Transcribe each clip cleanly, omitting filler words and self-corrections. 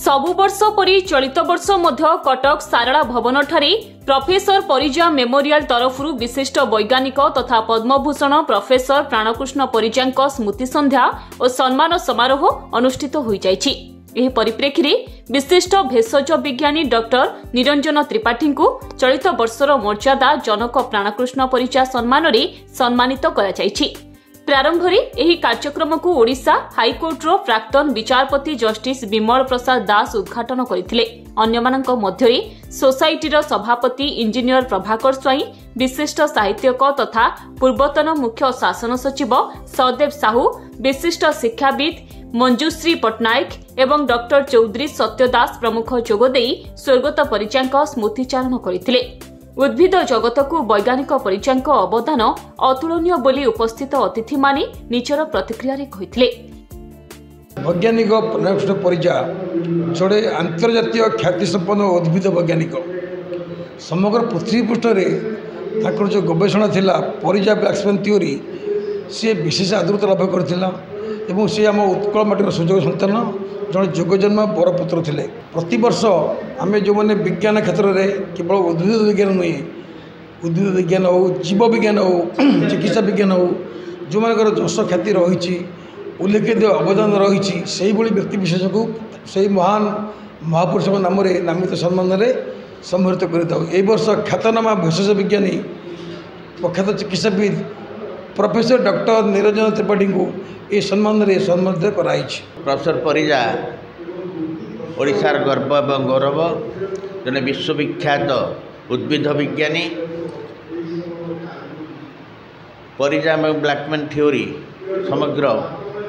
सबु वर्ष परि चलित वर्ष मध्य कटक सारला भवन ठारे प्रोफेसर परिजा मेमोरियल तरफरु विशिष्ट वैज्ञानिक तथा पद्मभूषण प्रोफेसर प्राणकृष्ण परिजा स्मृति संध्या और सम्मान समारोह अनुष्ठित होई जायछि। एही परिप्रेक्षी रे विशिष्ट भेषज विज्ञानी डॉक्टर निरंजन त्रिपाठी को चलित वर्षर मर्यादा जनक प्राणकृष्ण परिजा सम्मान रे सम्मानित करा जायछि। प्रारंभ रे एही कार्यक्रम को ओडिशा हाईकोर्टर प्राक्तन विचारपति जस्टिस विमल प्रसाद दास उद्घाटन करथिले। अन्यमानक मध्यरे सोसाइटीर सभापति इंजीनियर प्रभाकर स्वाई, विशिष्ट साहित्यक तथा पूर्वतन मुख्य शासन सचिव सदेव साहू, विशिष्ट शिक्षाविद मंजुश्री पटनायक एवं डॉक्टर चौधरी सत्यदास प्रमुख जोगदेई स्वर्गत परिजांक स्मृतिचारण करथिले। उद्भिद जगत को वैज्ञानिक परिजांक अवदान अतुलनीय बोली उपस्थित अतिथि माने निजर प्रतिक्रिया कहिथिले। वैज्ञानिक प्राणकृष्ण परिजा जड़े अंतर्जातीय ख्यातिसंपन्न उद्भिद वैज्ञानिक समग्र पृथ्वी पृष्ठ में जो गवेषणा थिला परिजा ब्लैक्समैन थ्योरी सी विशेष आदृता लाभ करथिला एवं सी आम उत्कल माटीर सुजोग सन्तान जड़े जोगजन्म बरपुत्र थे। प्रतिवर्ष आम जो मैंने विज्ञान क्षेत्र में केवल उद्भिद विज्ञान नुहे उद्भिद विज्ञान हो जीव विज्ञान हो चिकित्सा विज्ञान हो जो मान जश ख्याति रही उल्लेखनीय अवदान रही से व्यक्ति विशेष को से महान महापुरुष नाम नामित सम्मान में सम्मानित कर वर्ष ख्यातनामा भेषज विज्ञानी प्रख्यात चिकित्साविद प्रोफेसर डॉक्टर निरंजन त्रिपाठी को ये सम्मान में सम्मानित कराई। प्रोफेसर परिजा ओडिशार गर्व एवं गौरव जने विश्वविख्यात उद्भिद विज्ञानी परिजा एवं ब्लैकमैन थ्योरी समग्र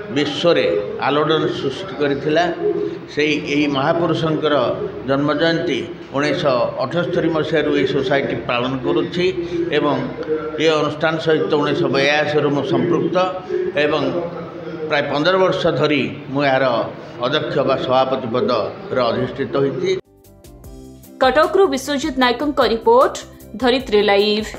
विश्व में आलोड़न सृष्टि करथिला। से महापुरुषंकर जन्म जयंती 1978 मसीह ये सोसाइटी पालन करुच्ची एवं ये अनुष्ठान सहित 1982 मु संपृक्त एवं प्राय 15 वर्ष धरी मु यार अध्यक्ष व सभापति पद अधिष्ठित होती। कटकरू विश्वजित नायकଙ୍କ रिपोर्ट धरित्री लाइव।